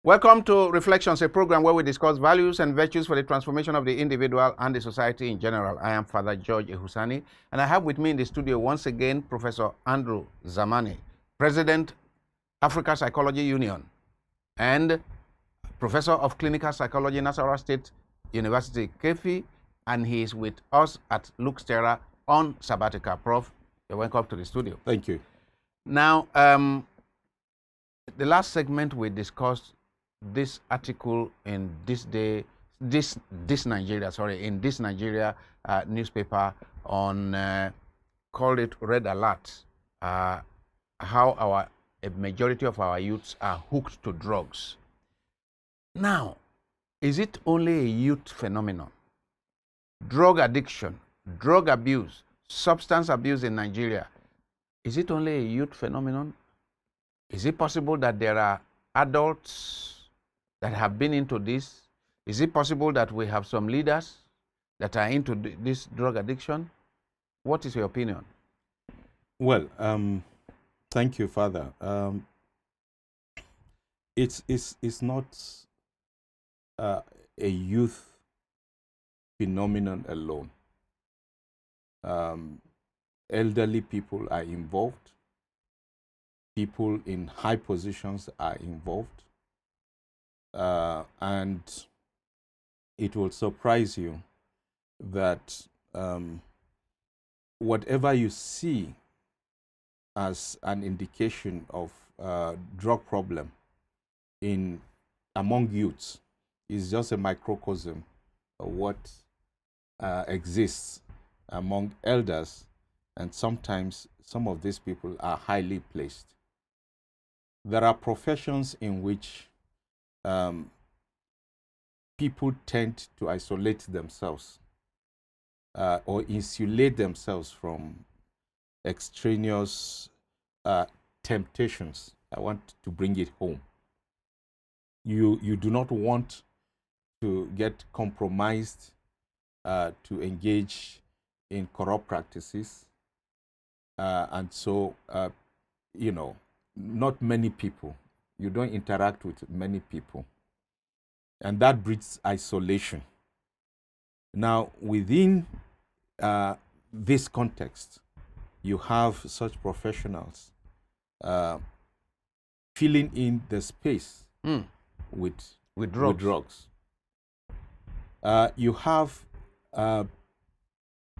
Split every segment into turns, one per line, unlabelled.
Welcome to Reflections, a program where we discuss values and virtues for the transformation of the individual and the society in general. I am Father George Ehusani, and I have with me in the studio once again Professor Andrew Zamani, President, Africa Psychology Union, and Professor of Clinical Psychology, Nasarawa State University, Kefi, and he is with us at Terra on sabbatical. Prof, you're welcome to the studio.
Thank you.
Now, the last segment we discussed this article in this Nigeria newspaper on called it Red Alert, how a majority of our youths are hooked to drugs. Now, is it only a youth phenomenon? Drug addiction, drug abuse, substance abuse in Nigeria, is it only a youth phenomenon? Is it possible that there are adults that have been into this? Is it possible that we have some leaders that are into this drug addiction? What is your opinion?
Well, thank you, Father. It's not a youth phenomenon alone. Elderly people are involved. People in high positions are involved. And it will surprise you that whatever you see as an indication of drug problem among youths is just a microcosm of what exists among elders, and sometimes some of these people are highly placed. There are professions in which people tend to isolate themselves or insulate themselves from extraneous temptations. I want to bring it home. You do not want to get compromised to engage in corrupt practices. And so, not many people. You don't interact with many people. And that breeds isolation. Now, within this context, you have such professionals filling in the space with drugs. You have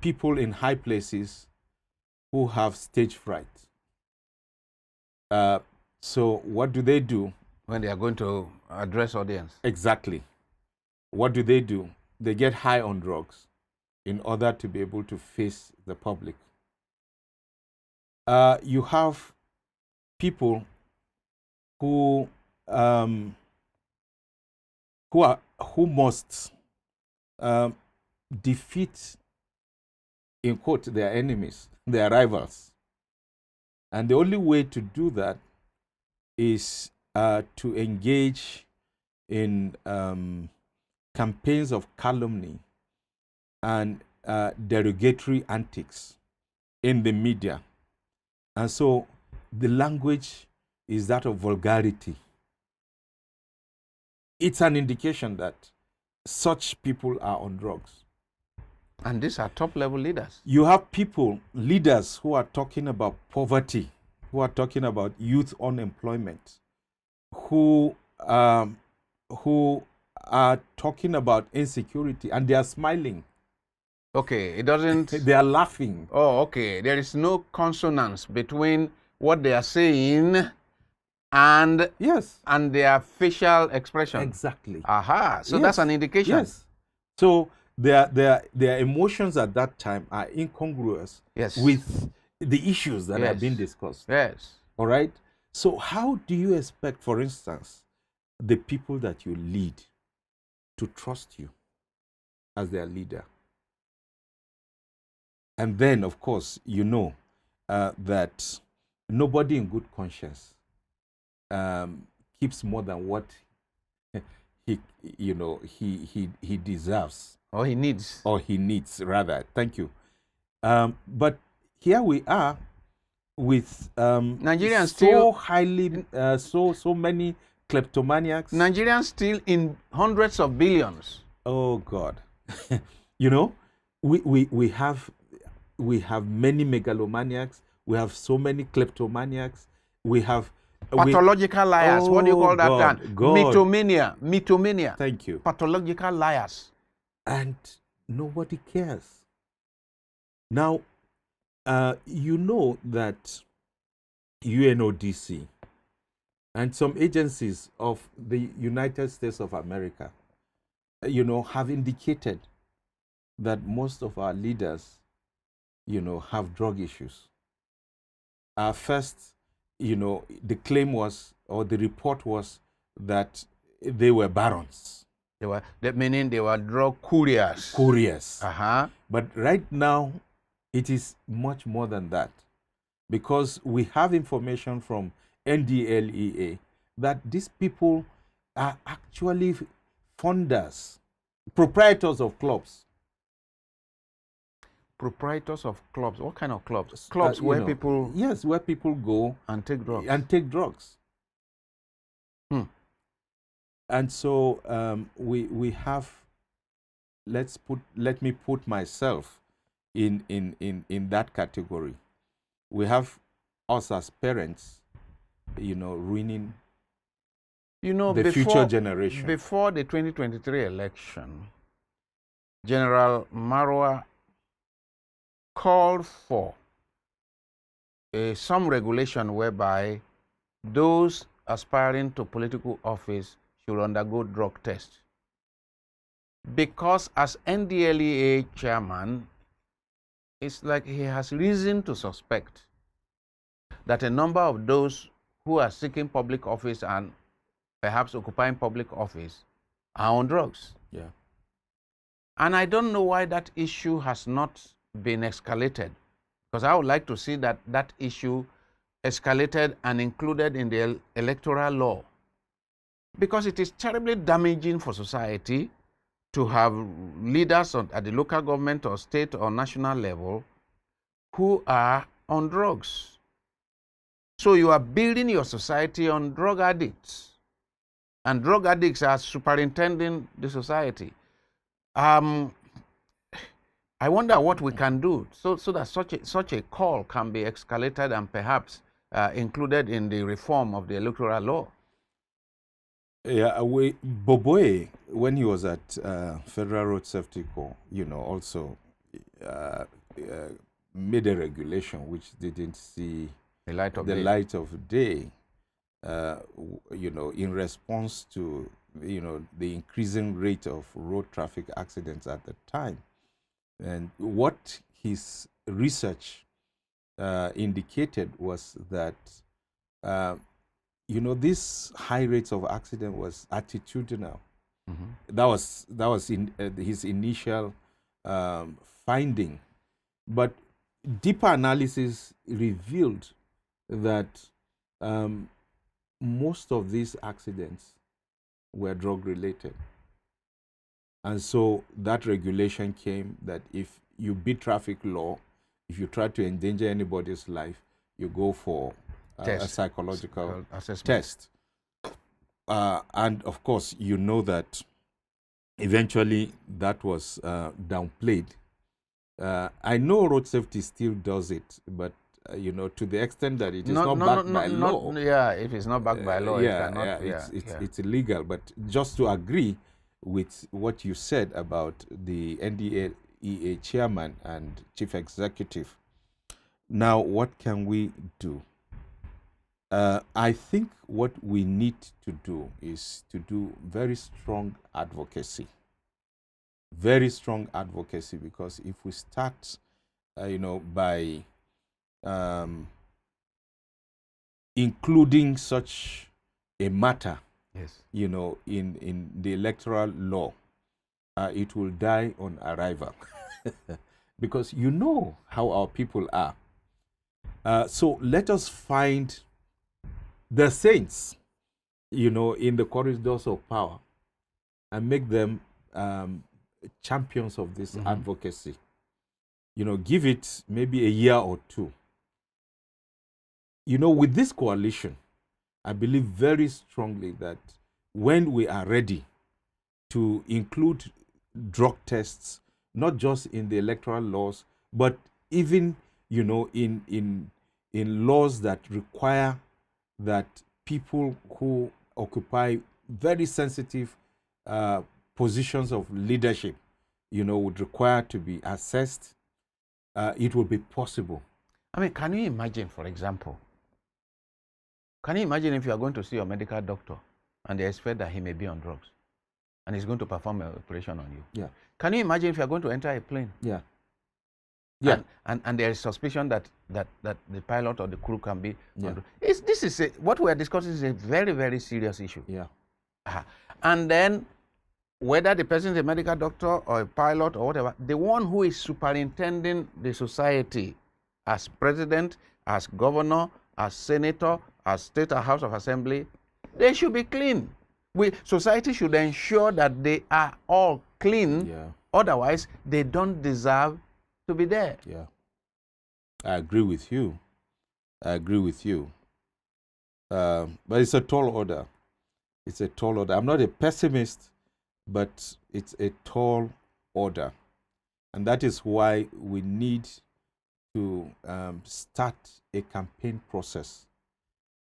people in high places who have stage fright. So what do they do?
When they are going to address audience.
Exactly. What do? They get high on drugs in order to be able to face the public. You have people who must defeat, in quote, their enemies, their rivals. And the only way to do that is to engage in campaigns of calumny and derogatory antics in the media. And so the language is that of vulgarity. It's an indication that such people are on drugs.
And these are top-level leaders.
You have leaders who are talking about poverty, who are talking about youth unemployment, who are talking about insecurity, and they are smiling.
Okay, it doesn't...
They are laughing.
Oh, okay. There is no consonance between what they are saying and their facial expression.
Exactly.
Aha. So that's an indication.
Yes. So their emotions at that time are incongruous with the issues that are being discussed.
Yes.
All right? So how do you expect, for instance, the people that you lead to trust you as their leader? And then, of course, you know that nobody in good conscience keeps more than what he deserves.
Or he needs.
Or he needs, rather. Thank you. But here we are with
Nigerians
so highly, so many kleptomaniacs.
Nigerians steal in hundreds of billions.
Oh God. You know, we have many megalomaniacs. We have so many kleptomaniacs. We have
Pathological liars. What do you
Oh,
call that
God,
term?
God.
Mythomania.
Thank you.
Pathological liars.
And nobody cares. Now, you know that UNODC and some agencies of the United States of America, you know, have indicated that most of our leaders, you know, have drug issues. First, you know, the claim was, or the report was, that they were barons.
Meaning they were drug couriers.
Couriers.
Uh-huh.
But right now, it is much more than that, because we have information from NDLEA that these people are actually funders, proprietors of clubs.
Proprietors of clubs. What kind of clubs? Clubs where people...
Yes, where people go
and take drugs.
And take drugs. And so we have, let me put myself in that category. We have us as parents, you know, ruining the future generation.
Before the 2023 election, General Marwa called for some regulation whereby those aspiring to political office should undergo drug test. Because as NDLEA chairman, it's like he has reason to suspect that a number of those who are seeking public office and perhaps occupying public office are on drugs.
Yeah.
And I don't know why that issue has not been escalated, because I would like to see that issue escalated and included in the electoral law, because it is terribly damaging for society to have leaders at the local government or state or national level who are on drugs. So you are building your society on drug addicts, and drug addicts are superintending the society. I wonder what we can do so that such a call can be escalated and perhaps included in the reform of the electoral law.
Yeah, Boboe, when he was at Federal Road Safety Corps, you know, also made a regulation which didn't see
the light
of day, you know, in response to, you know, the increasing rate of road traffic accidents at the time. And what his research indicated was that, you know, this high rates of accident was attitudinal. Mm-hmm. That was in his initial finding, but deeper analysis revealed that most of these accidents were drug related. And so that regulation came that if you beat traffic law, if you try to endanger anybody's life, you go for a psychological test. And of course, you know that eventually that was downplayed. I know road safety still does it, but you know, to the extent that it is not backed by law.
Yeah, if it's not backed by law,
it's illegal. But just to agree with what you said about the NDLEA chairman and chief executive, now what can we do? I think what we need to do is to do very strong advocacy. Very strong advocacy, because if we start, you know, by including such a matter,
yes,
you know, in the electoral law, it will die on arrival. Because you know how our people are. So let us find the saints, you know, in the corridors of power and make them champions of this advocacy. You know, give it maybe a year or two. You know, with this coalition, I believe very strongly that when we are ready to include drug tests, not just in the electoral laws, but even, in laws that require that people who occupy very sensitive positions of leadership, would require to be assessed, it will be possible.
I mean, can you imagine, for example, if you are going to see your medical doctor and they expect that he may be on drugs and he's going to perform an operation on you?
Yeah.
Can you imagine if you are going to enter a plane?
Yeah. Yeah.
And there is suspicion that the pilot or the crew can be
Yeah.
on drugs. What we are discussing is a very, very serious issue.
Yeah.
And then whether the person is a medical doctor or a pilot or whatever, the one who is superintending the society as president, as governor, as senator, as state or house of assembly, they should be clean. Society should ensure that they are all clean.
Yeah.
Otherwise, they don't deserve to be there.
Yeah. I agree with you. But it's a tall order. I'm not a pessimist, but it's a tall order. And that is why we need to start a campaign process.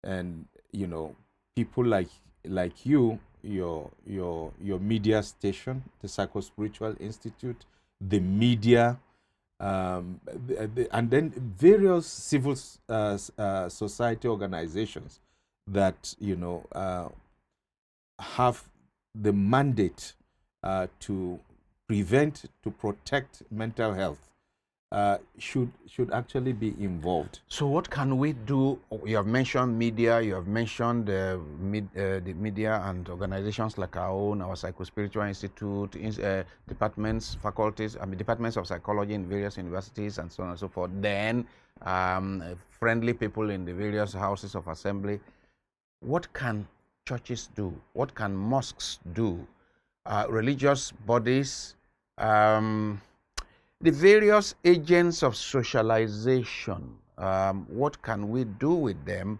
And, people like you, your media station, the Psycho-Spiritual Institute, the media, and then various civil society organizations that have the mandate to prevent, to protect mental health, should actually be involved.
So what can we do? You have mentioned media, you have mentioned the media and organizations like our own, our Psycho-Spiritual Institute, departments, faculties, departments of psychology in various universities and so on and so forth. Then friendly people in the various houses of assembly. What can churches do? What can mosques do? Religious bodies, the various agents of socialization, what can we do with them?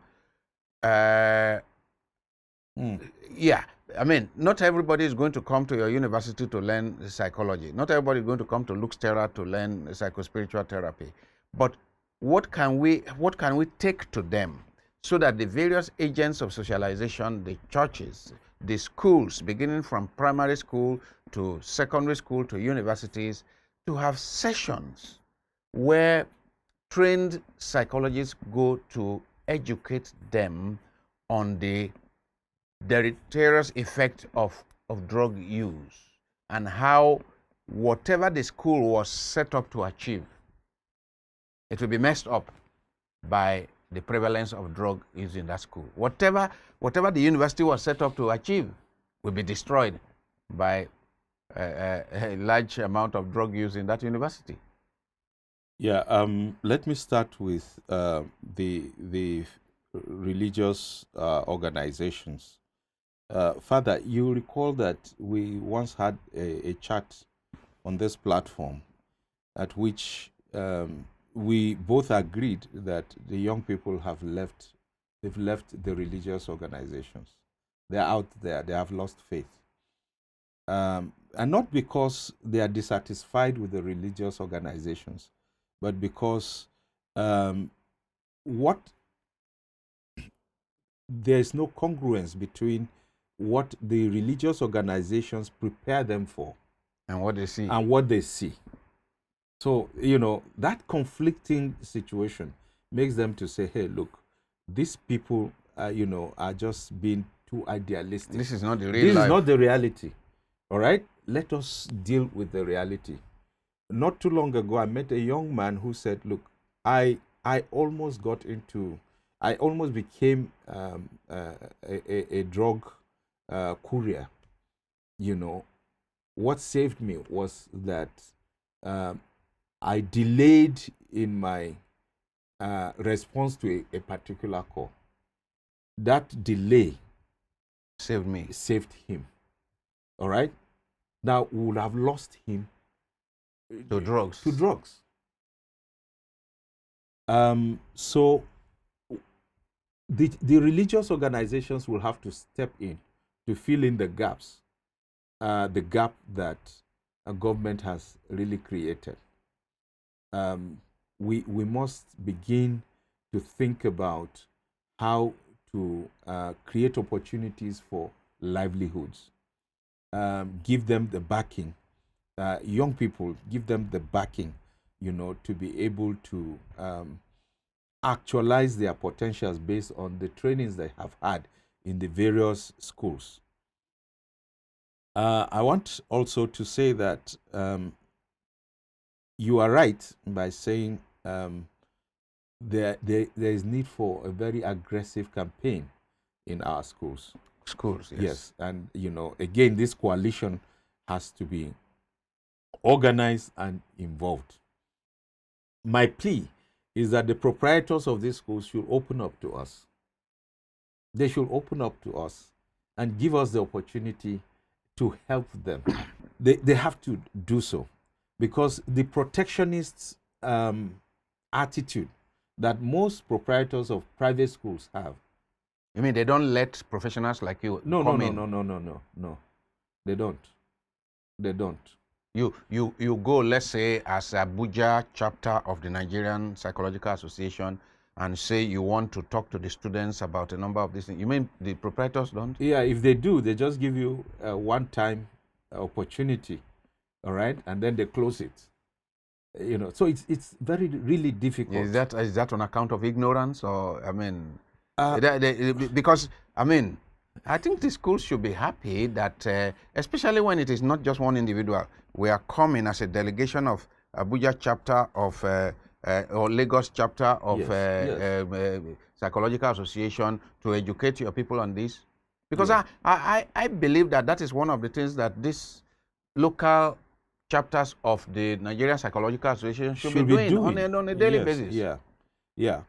Yeah, I mean, not everybody is going to come to your university to learn psychology. Not everybody is going to come to Luke's Terra to learn psycho-spiritual therapy. But what can we take to them so that the various agents of socialization, the churches, the schools, beginning from primary school to secondary school to universities, to have sessions where trained psychologists go to educate them on the deleterious effect of drug use and how whatever the school was set up to achieve, it will be messed up by the prevalence of drug use in that school. Whatever the university was set up to achieve will be destroyed by a large amount of drug use in that university.
Yeah, let me start with the religious organizations. Father, you recall that we once had a chat on this platform at which we both agreed that the young people they've left the religious organizations. They're out there, they have lost faith. And not because they are dissatisfied with the religious organizations, but because there's no congruence between what the religious organizations prepare them for
and what they see.
So, that conflicting situation makes them to say, hey, look, these people, are just being too idealistic.
This is not the real life.
This is not the reality. All right? Let us deal with the reality. Not too long ago, I met a young man who said, look, I almost became a drug courier. What saved me was that I delayed in my response to a particular call. That delay saved him. All right? Now, we would have lost him
to drugs.
So the religious organizations will have to step in to fill in the gaps, the gap that a government has really created. We must begin to think about how to create opportunities for livelihoods, give them the backing, young people, give them the backing, to be able to actualize their potentials based on the trainings they have had in the various schools. I want also to say that you are right by saying there is need for a very aggressive campaign in our schools.
Schools, yes.
Yes, and again, this coalition has to be organized and involved. My plea is that the proprietors of these schools should open up to us. They should open up to us and give us the opportunity to help them. They have to do so, because the protectionist attitude that most proprietors of private schools have.
You mean they don't let professionals like you
No,
come in?
No. They don't. They don't.
You go, let's say, as Abuja chapter of the Nigerian Psychological Association, and say you want to talk to the students about a number of these things. You mean the proprietors don't?
Yeah, if they do, they just give you a one-time opportunity, all right, and then they close it. So it's very really difficult.
Is that on account of ignorance, or I mean, because I mean, I think the schools should be happy that, especially when it is not just one individual, we are coming as a delegation of Abuja chapter of or Lagos chapter of Psychological Association to educate your people on this, because I believe that is one of the things that these local chapters of the Nigerian Psychological Association should be doing on a daily basis.
Yeah.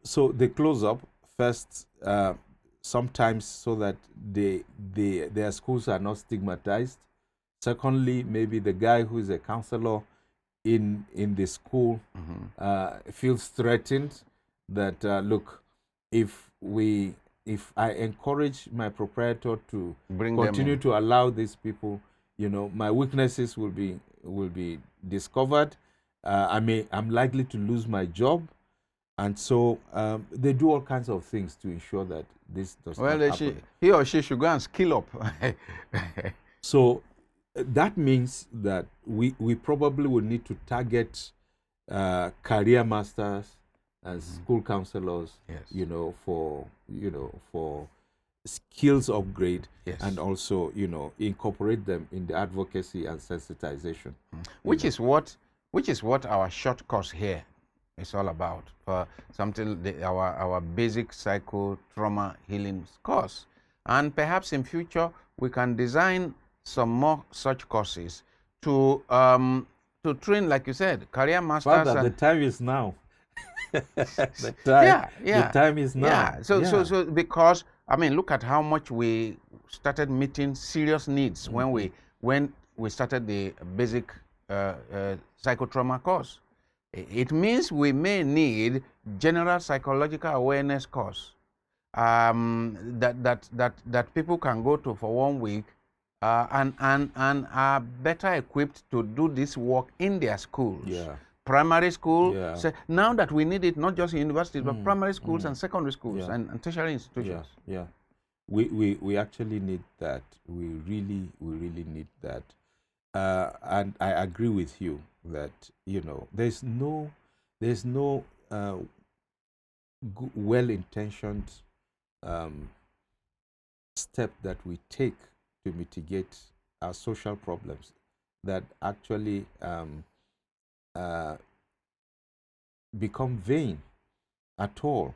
So they close up first, sometimes so that their schools are not stigmatized. Secondly, maybe the guy who is a counselor in the school feels threatened that look, if I encourage my proprietor to continue to allow these people, my weaknesses will be discovered. I'm likely to lose my job, and so they do all kinds of things to ensure that this does not happen.
He or she should go and skill up.
So that means that we probably will need to target career masters and school counselors, for skills upgrade, and also incorporate them in the advocacy and sensitization,
which is what our short course here is all about, for something our basic psycho trauma healing course. And perhaps in future we can design some more such courses to train, like you said, career masters.
Father, the time is now. The time is now.
Yeah. So because I mean, look at how much we started meeting serious needs when we started the basic psychotrauma course. It means we may need general psychological awareness course that people can go to for 1 week and are better equipped to do this work in their schools. Primary school. So now that we need it not just in universities, but primary schools and secondary schools and tertiary institutions.
We actually need that. We really need that. And I agree with you that there's no well-intentioned step that we take to mitigate our social problems that actually become vain at all.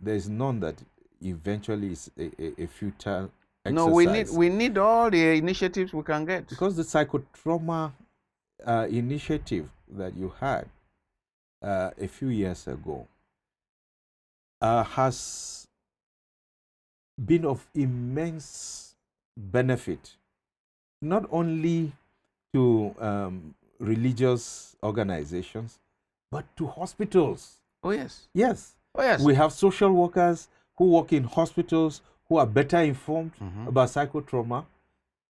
There's none that eventually is a futile exercise.
No, we need all the initiatives we can get.
Because the psychotrauma initiative that you had a few years ago has been of immense benefit, not only to religious organizations, but to hospitals.
Oh, yes.
Yes.
Oh, yes.
We have social workers who work in hospitals who are better informed about psychotrauma.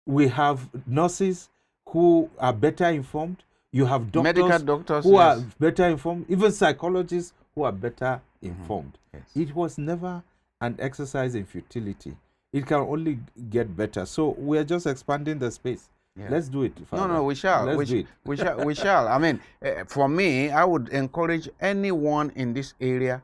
We have nurses who are better informed. You have
Medical
doctors
doctors,
who
yes.
are better informed, even psychologists who are better informed.
Yes.
It was never an exercise in futility. It can only get better. So we're just expanding the space.
Yeah.
Let's do it, Father.
No, we shall.
Let's do it.
We shall. I mean, for me, I would encourage anyone in this area,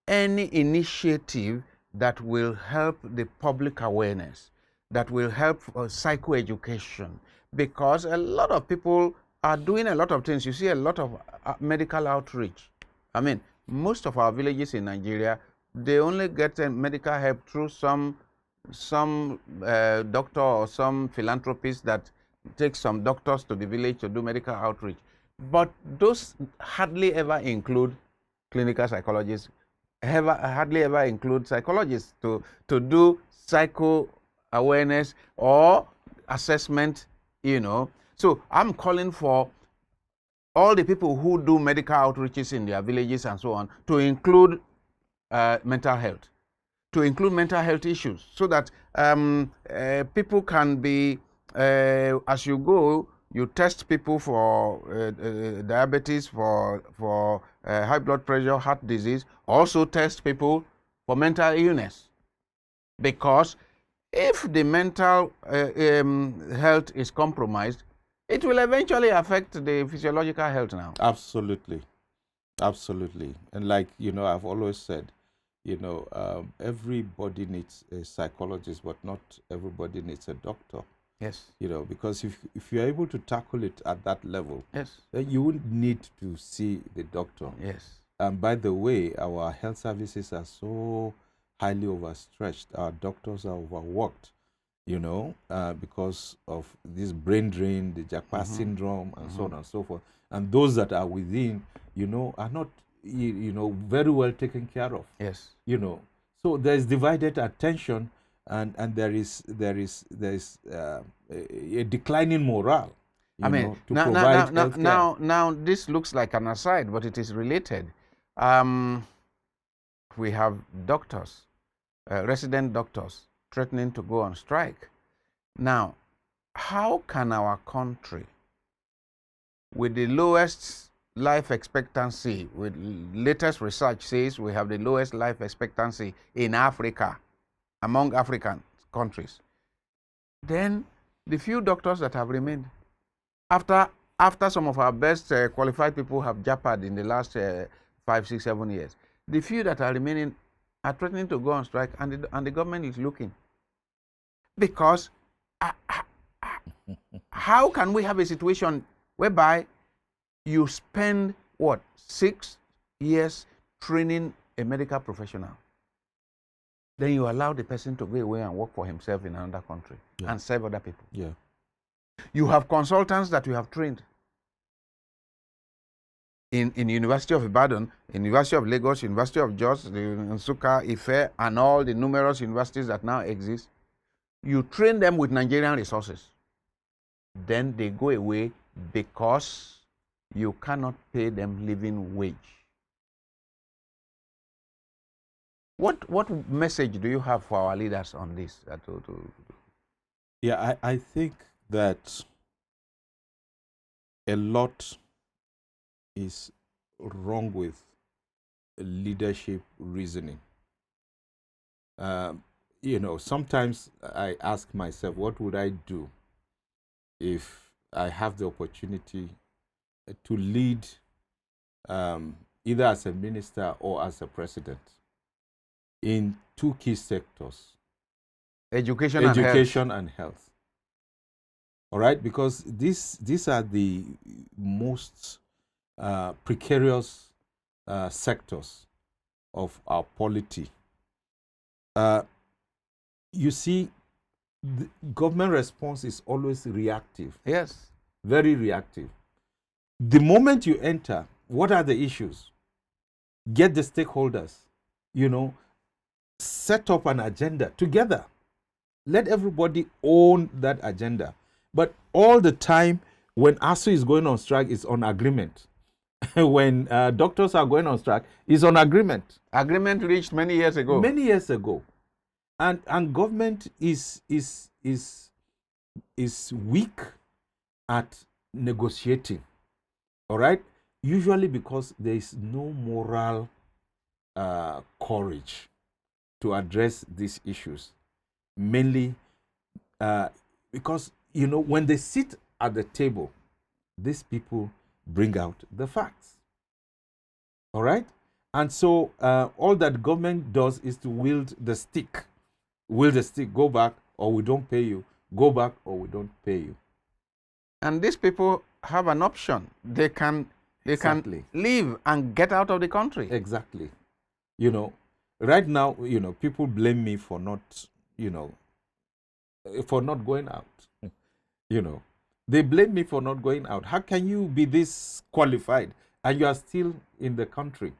any initiative that will help the public awareness, that will help psychoeducation, because a lot of people are doing a lot of things. You see a lot of medical outreach. I mean, most of our villages in Nigeria, they only get medical help through some doctor or some philanthropist that takes some doctors to the village to do medical outreach. But those hardly ever include clinical psychologists, hardly ever include psychologists to do psycho awareness or assessment, you know. So I'm calling for all the people who do medical outreaches in their villages and so on to include mental health, to include mental health issues, so that people can be, as you go, you test people for diabetes, for high blood pressure, heart disease. Also test people for mental illness, because if the mental health is compromised, it will eventually affect the physiological health now.
Absolutely. Absolutely. And like, I've always said, everybody needs a psychologist, but not everybody needs a doctor.
Yes.
Because if you're able to tackle it at that level,
yes,
then you wouldn't need to see the doctor.
Yes.
And by the way, our health services are so highly overstretched. Our doctors are overworked, because of this brain drain, the Japa syndrome, and so on and so forth. And those that are within, are not, very well taken care of.
Yes.
So there's divided attention, and there is a declining morale.
I mean, now this looks like an aside, but it is related. We have doctors, resident doctors, threatening to go on strike. Now, how can our country, with the lowest life expectancy, with latest research says we have the lowest life expectancy in Africa, among African countries, then the few doctors that have remained, after some of our best qualified people have japped in the last 5, 6, 7 years, the few that are remaining are threatening to go on strike, and the government is looking. Because how can we have a situation whereby you spend, 6 years training a medical professional, then you allow the person to go away and work for himself in another country and serve other people?
Yeah. You
have consultants that you have trained in University of Ibadan, in University of Lagos, University of Jos, Nsukka, Ife, and all the numerous universities that now exist. You train them with Nigerian resources. Then they go away because you cannot pay them living wage. What message do you have for our leaders on this?
Yeah, I think that a lot is wrong with leadership reasoning. Sometimes I ask myself, what would I do if I have the opportunity to lead either as a minister or as a president in 2 key sectors,
education
and health. All right, because these are the most precarious sectors of our polity. You see, the government response is always reactive.
Yes.
Very reactive. The moment you enter, what are the issues? Get the stakeholders, set up an agenda together. Let everybody own that agenda. But all the time, when ASU is going on strike, it's on agreement. when doctors are going on strike is on agreement.
Agreement reached many years ago.
Many years ago. And government is weak at negotiating. All right? Usually because there is no moral courage to address these issues. Mainly because, you know, when they sit at the table, these people bring out the facts. All right? And so all that government does is to wield the stick. Wield the stick, go back or we don't pay you. Go back or we don't pay you.
And these people have an option. They can leave and get out of the country.
Exactly. You know, right now, you know, people blame me for not, you know, for not going out. You know, they blame me for not going out. How can you be this qualified and you are still in the country?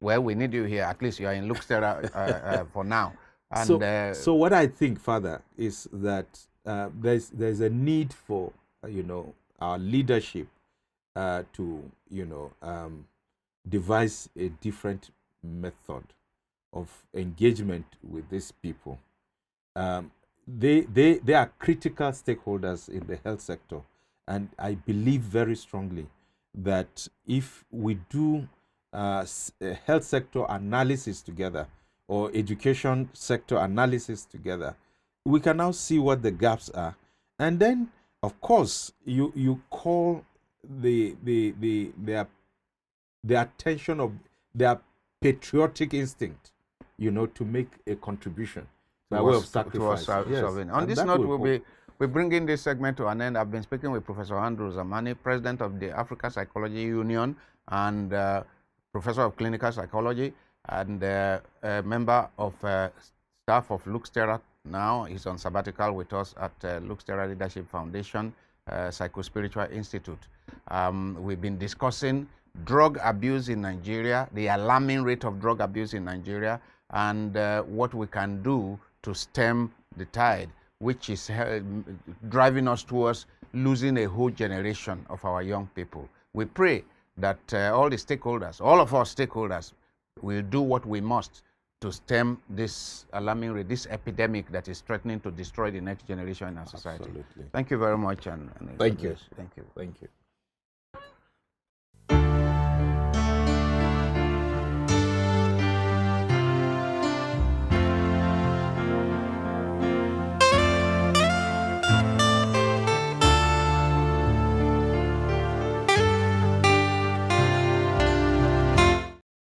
Well, we need you here. At least you are in Luxterra for now.
And so what I think, Father, is that there's a need for, you know, our leadership to, you know, devise a different method of engagement with these people. They are critical stakeholders in the health sector, and I believe very strongly that if we do health sector analysis together or education sector analysis together, we can now see what the gaps are, and then of course you call the attention of their patriotic instinct, you know, to make a contribution by way of sacrifice.
Yes. On this note, we're bringing this segment to an end. I've been speaking with Professor Andrew Zamani, President of the Africa Psychology Union and Professor of Clinical Psychology, and a member of staff of Luxterra. Now he's on sabbatical with us at Luxterra Leadership Foundation, Psycho-Spiritual Institute. We've been discussing drug abuse in Nigeria, the alarming rate of drug abuse in Nigeria, and what we can do to stem the tide, which is driving us towards losing a whole generation of our young people. We pray that all the stakeholders, all of our stakeholders, will do what we must to stem this alarming rate, this epidemic that is threatening to destroy the next generation in our society.
Absolutely.
Thank you very much. And
thank you.
Thank you.
Thank you.